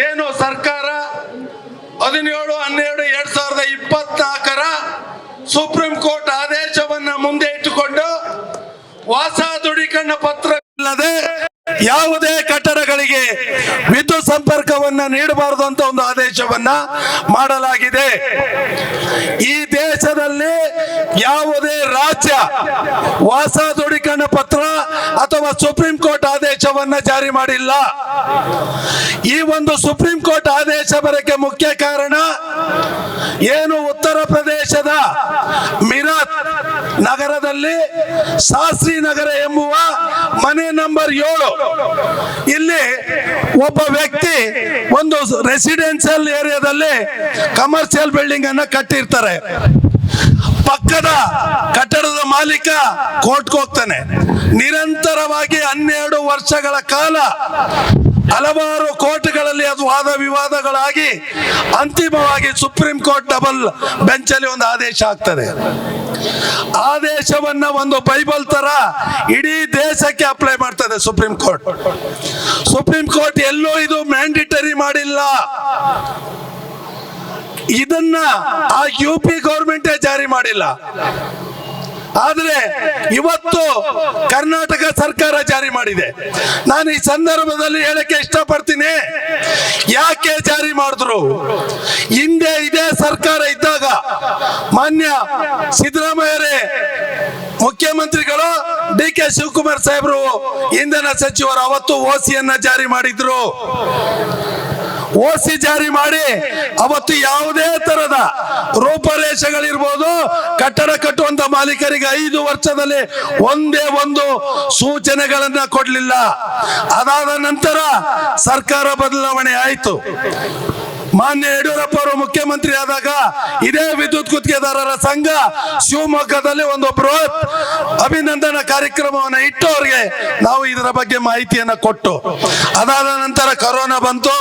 ಏನು ಸರ್ಕಾರ 17/12/2024 supreme court ಆದೇಶವನ್ನ ಮುಂದೆ ಇಟ್ಟುಕೊಂಡು ಹೊಸ ದೃಢೀಕರಣ ಪತ್ರ ಇಲ್ಲದೆ ಯಾವುದೇ ಕಟ್ಟಡಗಳಿಗೆ ವಿದ್ಯುತ್ ಸಂಪರ್ಕವನ್ನ ನೀಡಬಾರದು ಅಂತ ಒಂದು ಆದೇಶವನ್ನ ಮಾಡಲಾಗಿದೆ. ಈ ದೇಶದಲ್ಲಿ ಯಾವುದೇ ರಾಜ್ಯ ಹೊಸ ದೃಢೀಕರಣ ಪತ್ರ ಅಥವಾ ಸುಪ್ರೀಂ ಕೋರ್ಟ್ ಆದೇಶವನ್ನ ಜಾರಿ ಮಾಡಿಲ್ಲ. ಈ ಒಂದು ಸುಪ್ರೀಂ ಕೋರ್ಟ್ ಆದೇಶ ಬರಕ್ಕೆ ಮುಖ್ಯ ಕಾರಣ ಏನು, ಉತ್ತರ ಪ್ರದೇಶದ ಮೀರತ್ ನಗರದಲ್ಲಿ ಶಾಸ್ತ್ರಿ ನಗರ ಎಂಬುವ ಮನೆ ನಂಬರ್ 7 ಇಲ್ಲಿ ಒಬ್ಬ ವ್ಯಕ್ತಿ ಒಂದು ರೆಸಿಡೆನ್ಸಿಯಲ್ ಏರಿಯಾದಲ್ಲಿ ಕಮರ್ಷಿಯಲ್ ಬಿಲ್ಡಿಂಗ್ ಅನ್ನ ಕಟ್ಟಿರ್ತಾರೆ. ಪಕ್ಕದ ಕಟ್ಟಡದ ಮಾಲೀಕ ಕೋರ್ಟ್ಗೆ ಹೋಗ್ತಾನೆ. ನಿರಂತರವಾಗಿ 12 ವರ್ಷಗಳ ಕಾಲ ಹಲವಾರು ಕೋರ್ಟ್ಗಳಲ್ಲಿ ಅದು ವಾದ ವಿವಾದಗಳಾಗಿ ಅಂತಿಮವಾಗಿ ಸುಪ್ರೀಂ ಕೋರ್ಟ್ ಡಬಲ್ ಬೆಂಚ್ ಅಲ್ಲಿ ಒಂದು ಆದೇಶ ಆಗ್ತದೆ. ಆದೇಶವನ್ನ ಒಂದು ಬೈಬಲ್ ತರ ಇಡೀ ದೇಶಕ್ಕೆ ಅಪ್ಲೈ ಮಾಡ್ತದೆ ಸುಪ್ರೀಂ ಕೋರ್ಟ್. ಸುಪ್ರೀಂ ಕೋರ್ಟ್ ಎಲ್ಲೂ ಇದು ಮ್ಯಾಂಡೇಟರಿ ಮಾಡಿಲ್ಲ. ಇದನ್ನ ಆ UP ಗೌರ್ಮೆಂಟೇ ಜಾರಿ ಮಾಡಿಲ್ಲ. ಆದ್ರೆ ಇವತ್ತು ಕರ್ನಾಟಕ ಸರ್ಕಾರ ಜಾರಿ ಮಾಡಿದೆ. ನಾನು ಈ ಸಂದರ್ಭದಲ್ಲಿ ಹೇಳಕ್ಕೆ ಇಷ್ಟಪಡ್ತೀನಿ, ಯಾಕೆ ಜಾರಿ ಮಾಡಿದ್ರು. ಹಿಂದೆ ಇದೇ ಸರ್ಕಾರ ಇದ್ದಾಗ ಮಾನ್ಯ ಸಿದ್ದರಾಮಯ್ಯರೇ ಮುಖ್ಯಮಂತ್ರಿಗಳು, DK ಶಿವಕುಮಾರ್ ಸಾಹೇಬರು ಇಂಧನ ಸಚಿವರು, ಅವತ್ತು OCಯನ್ನ ಜಾರಿ ಮಾಡಿದ್ರು. OC ಜಾರಿ ಮಾಡಿ ಅವತ್ತು ಯಾವುದೇ ತರದ ರೂಪರೇಷೆಗಳಿರ್ಬೋದು, ಕಟ್ಟಡ ಕಟ್ಟುವಂತ ಮಾಲೀಕರಿಗೆ 5 ವರ್ಷದಲ್ಲಿ ಒಂದೇ ಒಂದು ಸೂಚನೆಗಳನ್ನ ಕೊಡ್ಲಿಲ್ಲ. ಅದಾದ ನಂತರ ಸರ್ಕಾರ ಬದಲಾವಣೆ ಆಯಿತು. ಮಾನ್ಯ ಯಡಿಯೂರಪ್ಪ ಅವರು ಮುಖ್ಯಮಂತ್ರಿ ಆದಾಗ ಇದೇ ವಿದ್ಯುತ್ ಗುತ್ತಿಗೆದಾರರ ಸಂಘ ಶಿವಮೊಗ್ಗದಲ್ಲಿ ಒಂದು ಬೃಹತ್ ಅಭಿನಂದನಾ ಕಾರ್ಯಕ್ರಮವನ್ನು ಇಟ್ಟು ಅವರಿಗೆ ನಾವು ಇದರ ಬಗ್ಗೆ ಮಾಹಿತಿಯನ್ನ ಕೊಟ್ಟು, ಅದಾದ ನಂತರ ಕೊರೋನಾ ಬಂತು.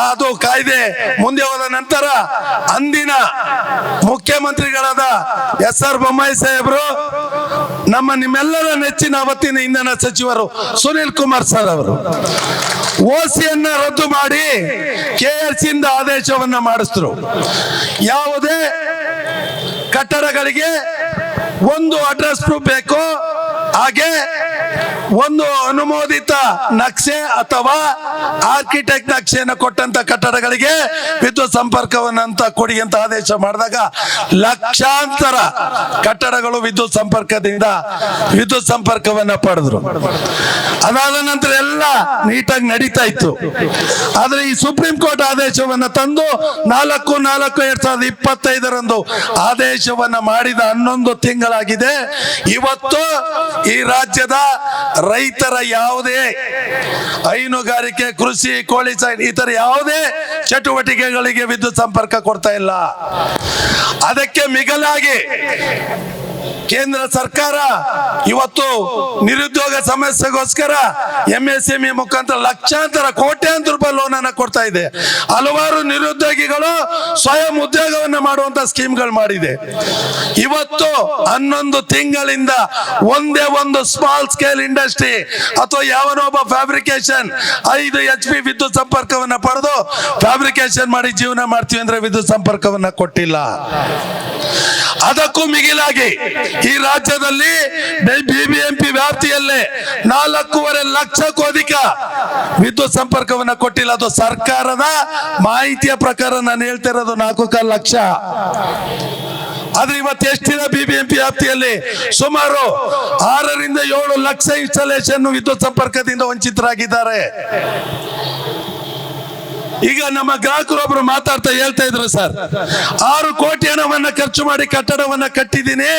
ಅದು ಕಾಯ್ದೆ ಮುಂದೆ ಹೋದ ನಂತರ ಅಂದಿನ ಮುಖ್ಯಮಂತ್ರಿಗಳಾದ SR ಬೊಮ್ಮಾಯಿ ಸಾಹೇಬರು, ನಿಮ್ಮೆಲ್ಲರ ನೆಚ್ಚಿನ ಅವತ್ತಿನ ಇಂಧನ ಸಚಿವರು ಸುನಿಲ್ ಕುಮಾರ್ ಸರ್ ಅವರು OCಯನ್ನ ರದ್ದು ಮಾಡಿ KRC ಇಂದ ಆದೇಶವನ್ನ ಮಾಡಿಸಿದ್ರು. ಯಾವುದೇ ಕಟ್ಟಡಗಳಿಗೆ ಒಂದು ಅಡ್ರೆಸ್ ಪ್ರೂಫ್ ಬೇಕು, ಹಾಗೆ ಒಂದು ಅನುಮೋದಿತ ನಕ್ಷೆ ಅಥವಾ ಆರ್ಕಿಟೆಕ್ಟ್ ನಕ್ಷೆಯನ್ನು ಕೊಟ್ಟಂತ ಕಟ್ಟಡಗಳಿಗೆ ವಿದ್ಯುತ್ ಸಂಪರ್ಕವನ್ನಂತ ಕೊಡಿ ಅಂತ ಆದೇಶ ಮಾಡಿದಾಗ ಲಕ್ಷಾಂತರ ಕಟ್ಟಡಗಳು ವಿದ್ಯುತ್ ಸಂಪರ್ಕವನ್ನ ಪಡೆದ್ರು. ಅದಾದ ನಂತರ ಎಲ್ಲ ನೀಟಾಗಿ ನಡೀತಾ ಇತ್ತು. ಆದ್ರೆ ಈ ಸುಪ್ರೀಂ ಕೋರ್ಟ್ ಆದೇಶವನ್ನ ತಂದು 4/4/2025 ಆದೇಶವನ್ನ ಮಾಡಿದ 11 ತಿಂಗಳಾಗಿದೆ. ಇವತ್ತು ಈ ರಾಜ್ಯದ ರೈತರ ಯಾವುದೇ ಹೈನುಗಾರಿಕೆ, ಕೃಷಿ, ಕೋಳಿ ಸಾಕಾಣಿಕೆ ಇತರ ಯಾವುದೇ ಚಟುವಟಿಕೆಗಳಿಗೆ ವಿದ್ಯುತ್ ಸಂಪರ್ಕ ಕೊಡ್ತಾ ಇಲ್ಲ. ಅದಕ್ಕೆ ಮಿಗಿಲಾಗಿ ಕೇಂದ್ರ ಸರ್ಕಾರ ಇವತ್ತು ನಿರುದ್ಯೋಗ ಸಮಸ್ಯೆಗೋಸ್ಕರ MSME ಮುಖಾಂತರ ಲಕ್ಷಾಂತರ ಕೋಟ್ಯಾಂತರ ರೂಪಾಯಿ ಲೋನ್ ಅನ್ನ ಕೊಡ್ತಾ ಇದೆ. ಹಲವಾರು ನಿರುದ್ಯೋಗಿಗಳು ಸ್ವಯಂ ಉದ್ಯೋಗವನ್ನ ಮಾಡುವಂತ ಸ್ಕೀಮ್ಗಳು ಮಾಡಿದೆ. ಇವತ್ತು 11 ತಿಂಗಳಿಂದ ಒಂದೇ ಒಂದು ಸ್ಮಾಲ್ ಸ್ಕೇಲ್ ಇಂಡಸ್ಟ್ರಿ ಅಥವಾ ಯಾವನೊಬ್ಬ ಫ್ಯಾಬ್ರಿಕೇಶನ್ 5 HP ವಿದ್ಯುತ್ ಸಂಪರ್ಕವನ್ನ ಪಡೆದು ಫ್ಯಾಬ್ರಿಕೇಶನ್ ಮಾಡಿ ಜೀವನ ಮಾಡ್ತೀವಿ ಅಂದ್ರೆ ವಿದ್ಯುತ್ ಸಂಪರ್ಕವನ್ನ ಕೊಟ್ಟಿಲ್ಲ. ಅದಕ್ಕೂ ಮಿಗಿಲಾಗಿ ಈ ರಾಜ್ಯದಲ್ಲಿ BBMP ವ್ಯಾಪ್ತಿಯಲ್ಲೇ 4.5 ಲಕ್ಷಕ್ಕೂ ಅಧಿಕ ವಿದ್ಯುತ್ ಸಂಪರ್ಕವನ್ನ ಕೊಟ್ಟಿಲ್ಲ. ಅದು ಸರ್ಕಾರದ ಮಾಹಿತಿಯ ಪ್ರಕಾರ ನಾನು ಹೇಳ್ತಿರೋದು 4.25 ಲಕ್ಷ. ಆದ್ರೆ ಇವತ್ತು ಎಷ್ಟಿದೆ BBMP ವ್ಯಾಪ್ತಿಯಲ್ಲಿ ಸುಮಾರು 6ರಿಂದ 7 ಲಕ್ಷ ಇನ್ಸ್ಟಾಲೇಷನ್ ವಿದ್ಯುತ್ ಸಂಪರ್ಕದಿಂದ ವಂಚಿತರಾಗಿದ್ದಾರೆ. ಈಗ ನಮ್ಮ ಗ್ರಾಹಕರೊಬ್ರು ಮಾತಾಡ್ತಾ ಹೇಳ್ತಾ ಇದ್ರು, ಸರ್ 6 ಕೋಟಿ ಹಣವನ್ನ ಖರ್ಚು ಮಾಡಿ ಕಟ್ಟಡವನ್ನ ಕಟ್ಟಿದ್ದೀನಿ,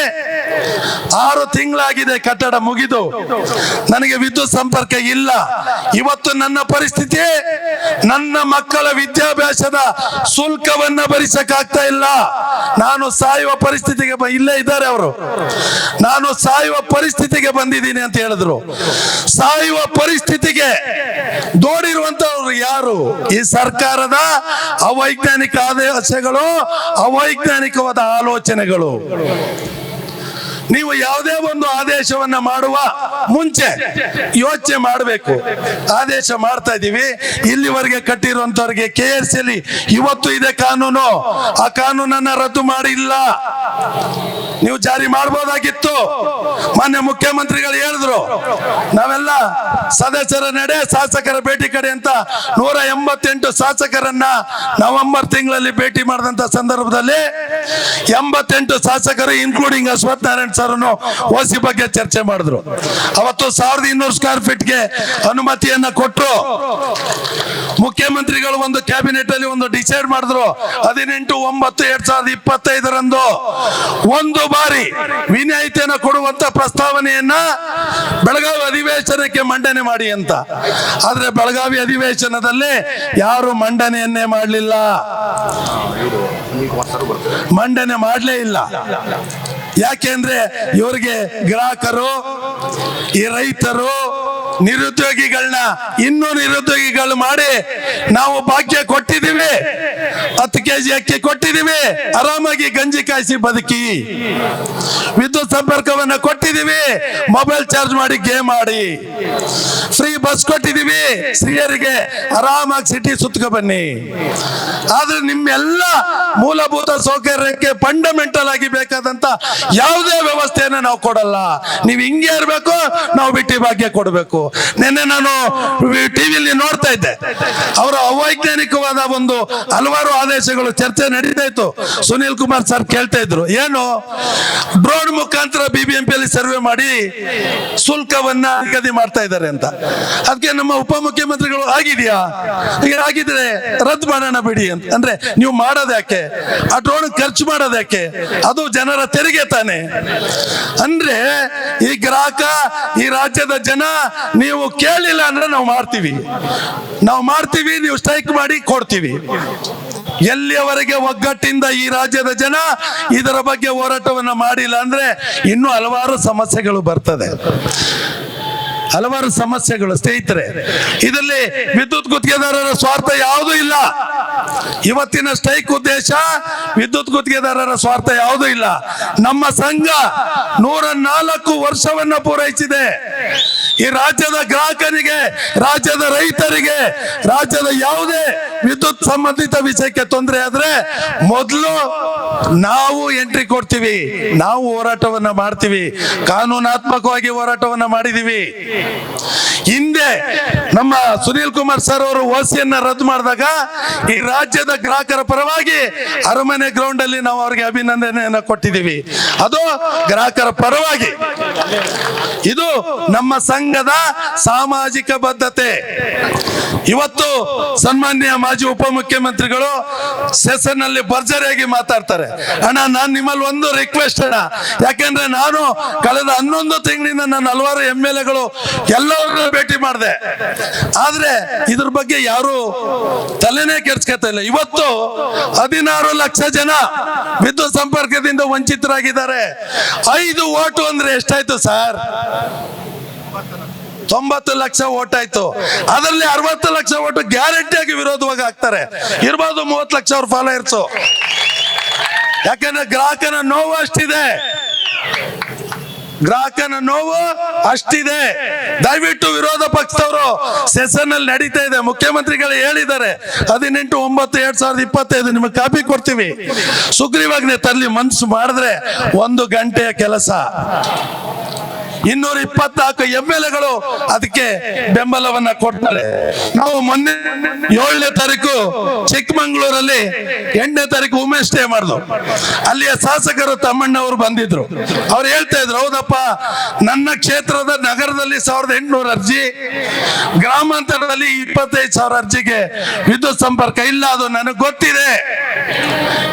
6 ತಿಂಗಳಾಗಿದೆ ಕಟ್ಟಡ ಮುಗಿದು, ನನಗೆ ವಿದ್ಯುತ್ ಸಂಪರ್ಕ ಇಲ್ಲ. ಇವತ್ತು ನನ್ನ ಪರಿಸ್ಥಿತಿ, ನನ್ನ ಮಕ್ಕಳ ವಿದ್ಯಾಭ್ಯಾಸದ ಶುಲ್ಕವನ್ನ ಭರಿಸಕ್ಕಾಗ್ತಾ ಇಲ್ಲ. ನಾನು ಸಾಯುವ ಪರಿಸ್ಥಿತಿಗೆ ಇಲ್ಲೇ ಇದ್ದಾರೆ ಅವರು, ನಾನು ಸಾಯುವ ಪರಿಸ್ಥಿತಿಗೆ ಬಂದಿದ್ದೀನಿ ಅಂತ ಹೇಳಿದ್ರು. ಸಾಯುವ ಪರಿಸ್ಥಿತಿಗೆ ದೋಡಿರುವಂತವ್ರು ಯಾರು? ಈ ಸರ್ಕಾರದ ಅವೈಜ್ಞಾನಿಕ ಆದೇಶಗಳು, ಅವೈಜ್ಞಾನಿಕವಾದ ಆಲೋಚನೆಗಳು. ನೀವು ಯಾವುದೇ ಒಂದು ಆದೇಶವನ್ನ ಮಾಡುವ ಮುಂಚೆ ಯೋಚನೆ ಮಾಡಬೇಕು. ಆದೇಶ ಮಾಡ್ತಾ ಇದ್ದೀವಿ, ಇಲ್ಲಿವರೆಗೆ ಕಟ್ಟಿರುವಂತವ್ರಿಗೆ KRC ಅಲ್ಲಿ ಇವತ್ತು ಇದೆ ಕಾನೂನು, ಆ ಕಾನೂನನ್ನ ರದ್ದು ಮಾಡಿಲ್ಲ. ನೀವು ಜಾರಿ ಮಾಡಬಹುದಾಗಿತ್ತು. ಮಾನ್ಯ ಮುಖ್ಯಮಂತ್ರಿಗಳು ಹೇಳಿದ್ರು, ನಾವೆಲ್ಲ ಸದಸ್ಯರ ನಡೆ ಶಾಸಕರ ಭೇಟಿ ಕಡೆ ಅಂತ 188 ಶಾಸಕರನ್ನ ನವೆಂಬರ್ ತಿಂಗಳಲ್ಲಿ ಭೇಟಿ ಮಾಡಿದಂತ ಸಂದರ್ಭದಲ್ಲಿ 88 ಶಾಸಕರು ಇನ್ಕ್ಲೂಡಿಂಗ್ ಅಶ್ವಥ್ ನಾರಾಯಣ್ ಸರ್ ಓಸಿ ಬಗ್ಗೆ ಚರ್ಚೆ ಮಾಡಿದ್ರು. ಅವತ್ತು 1200 ಸ್ಕ್ವೇರ್ ಫೀಟ್ಗೆ ಅನುಮತಿಯನ್ನ ಕೊಟ್ಟು ಮುಖ್ಯಮಂತ್ರಿಗಳು ಒಂದು ಕ್ಯಾಬಿನೆಟ್ ಅಲ್ಲಿ ಒಂದು ಡಿಸೈಡ್ ಮಾಡಿದ್ರು. 18/9/2025 ಒಂದು ಬಾರಿ ವಿನಾಯಿತಿಯನ್ನು ಕೊಡುವಂತ ಪ್ರಸ್ತಾವನೆಯನ್ನ ಬೆಳಗಾವಿ ಅಧಿವೇಶನಕ್ಕೆ ಮಂಡನೆ ಮಾಡಿ ಅಂತ. ಆದ್ರೆ ಬೆಳಗಾವಿ ಅಧಿವೇಶನದಲ್ಲಿ ಯಾರು ಮಂಡನೆಯನ್ನೇ ಮಾಡಲಿಲ್ಲ, ಮಂಡನೆ ಮಾಡಲೇ ಇಲ್ಲ. ಯಾಕೆಂದ್ರೆ ಇವರಿಗೆ ಗ್ರಾಹಕರು, ಈ ರೈತರು, ನಿರುದ್ಯೋಗಿಗಳನ್ನ ಇನ್ನೂ ನಿರುದ್ಯೋಗಿಗಳು ಮಾಡಿ ನಾವು ಭಾಗ್ಯ ಕೊಟ್ಟಿದ್ದೀವಿ, 10 kg ಅಕ್ಕಿ ಕೊಟ್ಟಿದ್ದೀವಿ, ಆರಾಮಾಗಿ ಗಂಜಿ ಕಾಯಿಸಿ ಬದುಕಿ, ವಿದ್ಯುತ್ ಸಂಪರ್ಕವನ್ನ ಕೊಟ್ಟಿದ್ದೀವಿ, ಮೊಬೈಲ್ ಚಾರ್ಜ್ ಮಾಡಿ ಗೇಮ್ ಆಡಿ, ಫ್ರೀ ಬಸ್ ಕೊಟ್ಟಿದ್ದೀವಿ, ಸ್ತ್ರೀಯರಿಗೆ ಆರಾಮಾಗಿ ಸಿಟಿ ಸುತ್ತಕ ಬನ್ನಿ. ಆದ್ರೆ ನಿಮ್ಮೆಲ್ಲ ಮೂಲಭೂತ ಸೌಕರ್ಯಕ್ಕೆ ಫಂಡಮೆಂಟಲ್ ಆಗಿ ಬೇಕಾದಂತ ಯಾವುದೇ ವ್ಯವಸ್ಥೆಯನ್ನ ನಾವು ಕೊಡಲ್ಲ. ನೀವು ಹಿಂಗೆ ಇರಬೇಕು, ನಾವು ಬಿಟ್ಟಿ ಭಾಗ್ಯ ಕೊಡಬೇಕು. ನಿನ್ನೆ ನಾನು ಟಿವಿಯಲ್ಲಿ ನೋಡ್ತಾ ಇದ್ದೆ, ಅವರ ಅವೈಜ್ಞಾನಿಕವಾದ ಒಂದು ಹಲವಾರು ಆದೇಶಗಳು ಚರ್ಚೆ ನಡೀತಾ ಇತ್ತು. ಸುನೀಲ್ ಕುಮಾರ್ ಸರ್ ಕೇಳ್ತಾ ಇದ್ರು, ಏನು ಡ್ರೋನ್ ಮುಖಾಂತರ BBMP ಅಲ್ಲಿ ಸರ್ವೆ ಮಾಡಿ ಶುಲ್ಕವನ್ನ ನಿಗದಿ ಮಾಡ್ತಾ ಇದ್ದಾರೆ ಅಂತ. ಅದಕ್ಕೆ ನಮ್ಮ ಉಪಮುಖ್ಯಮಂತ್ರಿಗಳು ಆಗಿದೆಯಾ, ಈಗ ಆಗಿದ್ರೆ ರದ್ದು ಮಾಡೋಣ ಬಿಡಿ ಅಂತ. ಅಂದ್ರೆ ನೀವು ಮಾಡೋದು ಯಾಕೆ, ಆ ಡ್ರೋನ್ ಖರ್ಚು ಮಾಡೋದು ಯಾಕೆ, ಅದು ಜನರ ತೆರಿಗೆ ತಾನೆ. ಅಂದ್ರೆ ಈ ಗ್ರಾಹಕ, ಈ ರಾಜ್ಯದ ಜನ ನೀವು ಕೇಳಿಲ್ಲ ಅಂದ್ರೆ ನಾವು ಮಾಡ್ತೀವಿ, ನೀವು ಸ್ಟ್ರೈಕ್ ಮಾಡಿ ಕೊಡ್ತೀವಿ. ಎಲ್ಲಿಯವರೆಗೆ ಒಗ್ಗಟ್ಟಿಂದ ಈ ರಾಜ್ಯದ ಜನ ಇದರ ಬಗ್ಗೆ ಹೋರಾಟವನ್ನ ಮಾಡಿಲ್ಲ ಅಂದ್ರೆ ಇನ್ನೂ ಹಲವಾರು ಸಮಸ್ಯೆಗಳು ಬರ್ತದೆ, ಹಲವಾರು ಸಮಸ್ಯೆಗಳು. ಸ್ನೇಹಿತರೆ, ಇದರಲ್ಲಿ ವಿದ್ಯುತ್ ಗುತ್ತಿಗೆದಾರರ ಸ್ವಾರ್ಥ ಯಾವುದೂ ಇಲ್ಲ. ಇವತ್ತಿನ ಸ್ಟ್ರೈಕ್ ಉದ್ದೇಶ ವಿದ್ಯುತ್ ಗುತ್ತಿಗೆದಾರರ ಸ್ವಾರ್ಥ ಯಾವುದೂ ಇಲ್ಲ. ನಮ್ಮ ಸಂಘ 104 ವರ್ಷವನ್ನ ಪೂರೈಸಿದೆ. ಈ ರಾಜ್ಯದ ಗ್ರಾಹಕರಿಗೆ, ರಾಜ್ಯದ ರೈತರಿಗೆ, ರಾಜ್ಯದ ಯಾವುದೇ ವಿದ್ಯುತ್ ಸಂಬಂಧಿತ ವಿಷಯಕ್ಕೆ ತೊಂದರೆ ಆದ್ರೆ ಮೊದಲು ನಾವು ಎಂಟ್ರಿ ಕೊಡ್ತೀವಿ, ನಾವು ಹೋರಾಟವನ್ನ ಮಾಡ್ತೀವಿ, ಕಾನೂನಾತ್ಮಕವಾಗಿ ಹೋರಾಟವನ್ನ ಮಾಡಿದೀವಿ. ಹಿಂದೆ ನಮ್ಮ ಸುನೀಲ್ ಕುಮಾರ್ ಸರ್ ಅವರು ಓಸಿಯನ್ನ ರದ್ದು ಮಾಡಿದಾಗ ಈ ರಾಜ್ಯದ ಗ್ರಾಹಕರ ಪರವಾಗಿ ಅರಮನೆ ಗ್ರೌಂಡ್ ಅಲ್ಲಿ ನಾವು ಅವರಿಗೆ ಅಭಿನಂದನೆಯನ್ನ ಕೊಟ್ಟಿದ್ದೀವಿ. ಅದು ಗ್ರಾಹಕರ ಪರವಾಗಿ. ಇದು ನಮ್ಮ ಸಂಘದ ಸಾಮಾಜಿಕ ಬದ್ಧತೆ. ಇವತ್ತು ಸನ್ಮಾನ್ಯ ಮಾಜಿ ಉಪಮುಖ್ಯಮಂತ್ರಿಗಳು ಸೆಷನ್ ನಲ್ಲಿ ಭರ್ಜರಿಯಾಗಿ ಮಾತಾಡ್ತಾರೆ. ಅಣ್ಣ, ನಾನು ನಿಮ್ಮಲ್ಲಿ ಒಂದು ರಿಕ್ವೆಸ್ಟ್ ಅಣ್ಣ, ಯಾಕೆಂದ್ರೆ ನಾನು ಕಳೆದ 11 ತಿಂಗಳಿಂದ ನಾನು ಹಲವಾರು MLAಗಳು ಎಲ್ಲರನ್ನೂ ಭೇಟಿ ಮಾಡಿದೆ, ಆದ್ರೆ ಇದ್ರ ಬಗ್ಗೆ ಯಾರು ತಲೆನೇ ಕೆಡ್ಸ್ಕೊತಾ ಇಲ್ಲ. ಇವತ್ತು 16 ಲಕ್ಷ ಜನ ವಿದ್ಯುತ್ ಸಂಪರ್ಕದಿಂದ ವಂಚಿತರಾಗಿದ್ದಾರೆ. 5 ಓಟು ಅಂದ್ರೆ ಎಷ್ಟಾಯ್ತು ಸರ್? 90 ಲಕ್ಷ ಓಟ್ ಆಯ್ತು. ಅದರಲ್ಲಿ 60 ಲಕ್ಷ ಓಟು ಗ್ಯಾರಂಟಿಯಾಗಿ ವಿರೋಧವಾಗಿ ಹಾಕ್ತಾರೆ. ಇರ್ಬೋದು 30 ಲಕ್ಷ ಅವ್ರ ಫಾಲೋಯರ್ಸು. ಯಾಕಂದ್ರೆ ಗ್ರಾಹಕನ ನೋವು ಅಷ್ಟಿದೆ, ಗ್ರಾಹಕನ ನೋವು ಅಷ್ಟಿದೆ. ದಯವಿಟ್ಟು ವಿರೋಧ ಪಕ್ಷದವರು ಸೆಷನ್ ಅಲ್ಲಿ ನಡೀತಾ ಇದೆ, ಮುಖ್ಯಮಂತ್ರಿಗಳು ಹೇಳಿದ್ದಾರೆ 18/9/2025 ನಿಮಗೆ ಕಾಪಿ ಕೊಡ್ತೀವಿ, ಸುಗ್ರೀವಾಜ್ಞೆ ತರಲಿ. ಮನ್ಸು ಮಾಡಿದ್ರೆ 1 ಗಂಟೆಯ ಕೆಲಸ. 224 MLAಗಳು ಅದಕ್ಕೆ ಬೆಂಬಲವನ್ನ ಕೊಡ್ತಾರೆ. ನಾವು ಮೊನ್ನೆ 7ನೇ ತಾರೀಕು ಚಿಕ್ಕಮಂಗ್ಳೂರಲ್ಲಿ, 8ನೇ ತಾರೀಕು ವುಮೆನ್ಸ್ ಡೇ ಮಾಡಿದ್ರು. ಅಲ್ಲಿಯ ಶಾಸಕರು ತಮ್ಮಣ್ಣವರು ಬಂದಿದ್ರು. ಅವ್ರು ಹೇಳ್ತಾ ಇದ್ರು, ಹೌದಪ್ಪ, ನನ್ನ ಕ್ಷೇತ್ರದ ನಗರದಲ್ಲಿ 1800 ಅರ್ಜಿ, ಗ್ರಾಮಾಂತರದಲ್ಲಿ 25,000 ಅರ್ಜಿಗೆ ವಿದ್ಯುತ್ ಸಂಪರ್ಕ ಇಲ್ಲ. ಅದು ನನಗೆ ಗೊತ್ತಿದೆ,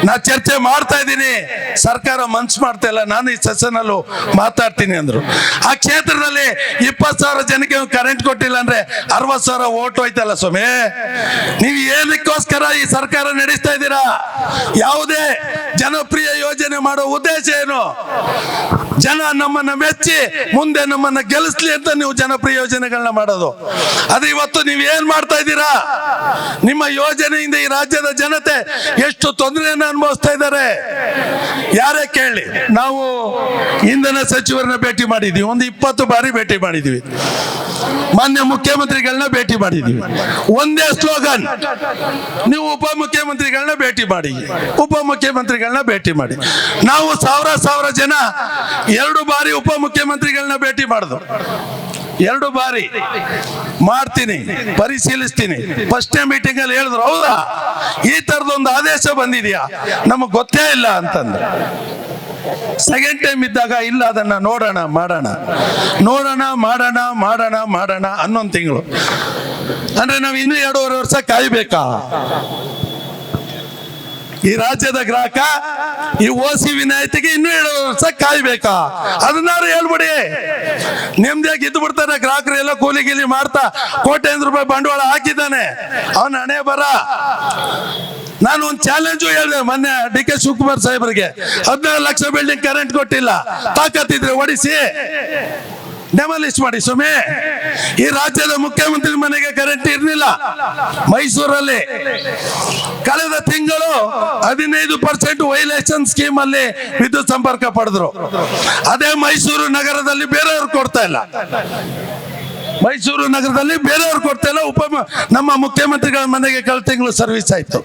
ನಾ ಚರ್ಚೆ ಮಾಡ್ತಾ ಇದ್ದೀನಿ, ಸರ್ಕಾರ ಮನ್ಸು ಮಾಡ್ತಾ ಇಲ್ಲ, ನಾನು ಈ ಸೆಷನ್ ಅಲ್ಲೂ ಮಾತಾಡ್ತೀನಿ ಅಂದ್ರು. ಆ ಕ್ಷೇತ್ರದಲ್ಲಿ 20,000 ಜನಕ್ಕೆ ಕರೆಂಟ್ ಕೊಟ್ಟಿಲ್ಲ ಅಂದ್ರೆ 60,000 ಓಟ್ ಹೋಯ್ತಲ್ಲ ಸ್ವಾಮಿ. ನೀವು ಏನು ಏನಕ್ಕೋಸ್ಕರ ಈ ಸರ್ಕಾರ ನಡೆಸ್ತಾ ಇದ್ದೀರಾ? ಯಾವುದೇ ಜನಪ್ರಿಯ ಯೋಜನೆ ಮಾಡೋ ಉದ್ದೇಶ ಏನು? ಜನ ನಮ್ಮನ್ನ ಮೆಚ್ಚಿ ಮುಂದೆ ನಮ್ಮನ್ನ ಗೆಲ್ಲಿಸ್ಲಿ ಅಂತ ನೀವು ಜನಪ್ರಿಯ ಯೋಜನೆಗಳನ್ನ ಮಾಡೋದು. ಅದು ಇವತ್ತು ನೀವು ಏನ್ ಮಾಡ್ತಾ ಇದ್ದೀರಾ? ನಿಮ್ಮ ಯೋಜನೆಯಿಂದ ಈ ರಾಜ್ಯದ ಜನತೆ ಎಷ್ಟು ತೊಂದರೆಯನ್ನು ಅನುಭವಿಸ್ತಾ ಇದ್ದಾರೆ ಯಾರೇ ಕೇಳಿ. ನಾವು ಇಂಧನ ಸಚಿವರನ್ನ ಭೇಟಿ ಮಾಡಿದ್ದೀವಿ, ಒಂದು 20 ಬಾರಿ ಭೇಟಿ ಮಾಡಿದ್ದೀವಿ. ಮಾನ್ಯ ಮುಖ್ಯಮಂತ್ರಿಗಳನ್ನ ಭೇಟಿ ಮಾಡಿದ್ದೀವಿ. ಒಂದೇ ಸ್ಲೋಗನ್, ನೀವು ಉಪಮುಖ್ಯಮಂತ್ರಿಗಳನ್ನ ಭೇಟಿ ಮಾಡಿ, ಉಪಮುಖ್ಯಮಂತ್ರಿಗಳನ್ನ ಭೇಟಿ ಮಾಡಿ. ನಾವು ಸಾವಿರ ಜನ 2 ಬಾರಿ ಉಪಮುಖ್ಯಮಂತ್ರಿಗಳನ್ನ ಭೇಟಿ ಮಾಡಿದ್ರು. 2 ಬಾರಿ ಮಾಡ್ತೀನಿ, ಪರಿಶೀಲಿಸ್ತೀನಿ. ಫಸ್ಟ್ನೇ ಮೀಟಿಂಗ್ ಅಲ್ಲಿ ಹೇಳಿದ್ರು, ಹೌದಾ ಈ ತರದೊಂದು ಆದೇಶ ಬಂದಿದೆಯಾ, ನಮಗ್ ಗೊತ್ತೇ ಇಲ್ಲ ಅಂತಂದ್ರೆ. ಸೆಕೆಂಡ್ ಟೈಮ್ ಇದ್ದಾಗ ಇಲ್ಲ, ಅದನ್ನ ನೋಡೋಣ ಮಾಡೋಣ 11 ತಿಂಗಳು ಅಂದ್ರೆ ನಾವು ಇನ್ನೂ 2.5 ವರ್ಷ ಕಾಯ್ಬೇಕಾ? ಈ ರಾಜ್ಯದ ಗ್ರಾಹಕ ಈ OC ವಿನಾಯಿತಿಗೆ ಇನ್ನೂ 2 ವರ್ಷ ಕಾಯ್ಬೇಕಾ? ಅದನ್ನಾರು ಹೇಳ್ಬಿಡಿ. ನೆಮ್ಮದಿಯಾಗಿ ಇದ್ದು ಬಿಡ್ತಾರೆ ಗ್ರಾಹಕರು. ಎಲ್ಲ ಕೂಲಿ ಗೀಲಿ ಮಾಡ್ತಾ ಕೋಟ್ಯಾಂತರ ರೂಪಾಯಿ ಬಂಡವಾಳ ಹಾಕಿದ್ದಾನೆ, ಅವನ ಹಣೆ ಬರ. ನಾನು ಒಂದು ಚಾಲೆಂಜು ಹೇಳಿದೆ ಮೊನ್ನೆ DK ಶಿವಕುಮಾರ್ ಸಾಹೇಬರಿಗೆ. 14 ಲಕ್ಷ ಬಿಲ್ಡಿಂಗ್ ಕರೆಂಟ್ ಕೊಟ್ಟಿಲ್ಲ, ತಾಕತ್ತಿದ್ರೆ ಓಡಿಸಿ ಡೆಮಾಲಿಶ್ ಮಾಡಿ. ಸುಮ್ಮನೆ ಈ ರಾಜ್ಯದ ಮುಖ್ಯಮಂತ್ರಿ ಮನೆಗೆ ಕರೆಂಟ್ ಇರಲಿಲ್ಲ. ಮೈಸೂರಲ್ಲಿ ಕಳೆದ ತಿಂಗಳು 15% ವೈಲೇಷನ್ ಸ್ಕೀಮ್ ಅಲ್ಲಿ ವಿದ್ಯುತ್ ಸಂಪರ್ಕ ಪಡೆದ್ರು. ಅದೇ ಮೈಸೂರು ನಗರದಲ್ಲಿ ಬೇರೆಯವ್ರು ಕೊಡ್ತಾ ಇಲ್ಲ. ಮೈಸೂರು ನಗರದಲ್ಲಿ ಬೇರೆಯವ್ರು ಕೊಡ್ತಾ ಇಲ್ಲ. ನಮ್ಮ ಮುಖ್ಯಮಂತ್ರಿಗಳ ಮನೆಗೆ ಕಳೆದ ತಿಂಗಳು ಸರ್ವಿಸ್ ಆಯ್ತು.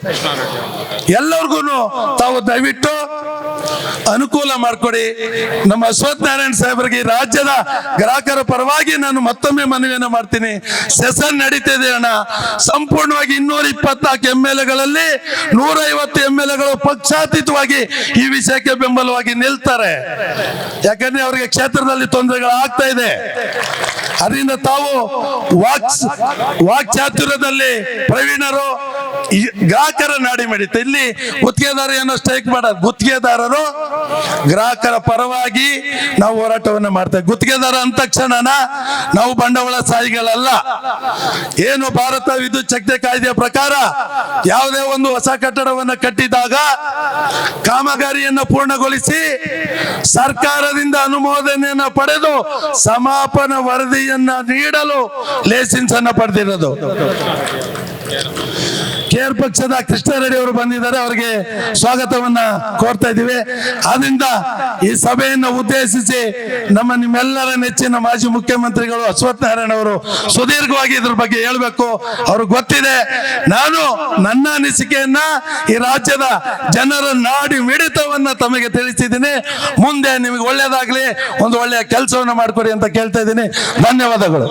ಎಲ್ಲರಿಗೂ ತಾವು ದಯವಿಟ್ಟು ಅನುಕೂಲ ಮಾಡಿಕೊಡಿ. ನಮ್ಮ ಅಶ್ವಥ್ ನಾರಾಯಣ ಸಾಹೇಬರಿಗೆ ರಾಜ್ಯದ ಗ್ರಾಹಕರ ಪರವಾಗಿ ನಾನು ಮತ್ತೊಮ್ಮೆ ಮನವಿಯನ್ನು ಮಾಡ್ತೀನಿ. ಸೆಷನ್ ನಡೀತಿದೆ ಅಣ್ಣ, ಸಂಪೂರ್ಣವಾಗಿ 224 MLAಗಳಲ್ಲಿ 150 MLAಗಳು ಪಕ್ಷಾತೀತವಾಗಿ ಈ ವಿಷಯಕ್ಕೆ ಬೆಂಬಲವಾಗಿ ನಿಲ್ತಾರೆ. ಯಾಕಂದ್ರೆ ಅವರಿಗೆ ಕ್ಷೇತ್ರದಲ್ಲಿ ತೊಂದರೆಗಳು ಆಗ್ತಾ ಇದೆ. ಅದರಿಂದ ತಾವು ವಾಕ್ಚಾತುರ್ಯದಲ್ಲಿ ಪ್ರವೀಣರು, ಗ್ರಾಹಕರ ನಾಡಿ ಮಿಡಿತ. ಇಲ್ಲಿ ಗುತ್ತಿಗೆದಾರ ಏನೋ ಸ್ಟ್ರೈಕ್ ಮಾಡೋದು, ಗುತ್ತಿಗೆದಾರರು ಗ್ರಾಹಕರ ಪರವಾಗಿ ನಾವು ಹೋರಾಟವನ್ನು ಮಾಡ್ತೇವೆ. ಗುತ್ತಿಗೆದಾರ ಅಂದ ತಕ್ಷಣ ನಾವು ಬಂಡವಾಳ ಸಾಯಿಗಳಲ್ಲ. ಏನು ಭಾರತ ವಿದ್ಯುತ್ ಶಕ್ತಿ ಕಾಯ್ದೆಯ ಪ್ರಕಾರ ಯಾವುದೇ ಒಂದು ಹೊಸ ಕಟ್ಟಡವನ್ನು ಕಟ್ಟಿದಾಗ ಕಾಮಗಾರಿಯನ್ನು ಪೂರ್ಣಗೊಳಿಸಿ ಸರ್ಕಾರದಿಂದ ಅನುಮೋದನೆಯನ್ನು ಪಡೆದು ಸಮಾಪನ ವರದಿಯನ್ನ ನೀಡಲು ಲೈಸೆನ್ಸ್ ಅನ್ನು ಪಡೆದಿರೋದು. ಕೇರ್ ಪಕ್ಷದ ಕೃಷ್ಣಾರೆಡ್ಡಿ ಅವರು ಬಂದಿದ್ದಾರೆ, ಅವರಿಗೆ ಸ್ವಾಗತವನ್ನ ಕೋರ್ತಾ ಇದ್ದೀವಿ. ಆದ್ರಿಂದ ಈ ಸಭೆಯನ್ನು ಉದ್ದೇಶಿಸಿ ನಿಮ್ಮೆಲ್ಲರ ನೆಚ್ಚಿನ ಮಾಜಿ ಮುಖ್ಯಮಂತ್ರಿಗಳು ಅಶ್ವಥ್ ನಾರಾಯಣ ಅವರು ಸುದೀರ್ಘವಾಗಿ ಇದ್ರ ಬಗ್ಗೆ ಹೇಳ್ಬೇಕು. ಅವ್ರಿಗೆ ಗೊತ್ತಿದೆ. ನಾನು ನನ್ನ ಅನಿಸಿಕೆಯನ್ನ ಈ ರಾಜ್ಯದ ಜನರ ನಾಡಿ ಮಿಡಿತವನ್ನ ತಮಗೆ ತಿಳಿಸಿದ್ದೀನಿ. ಮುಂದೆ ನಿಮಗೆ ಒಳ್ಳೇದಾಗ್ಲಿ, ಒಂದು ಒಳ್ಳೆಯ ಕೆಲಸವನ್ನ ಮಾಡ್ಕೊಡಿ ಅಂತ ಕೇಳ್ತಾ ಇದ್ದೀನಿ. ಧನ್ಯವಾದಗಳು.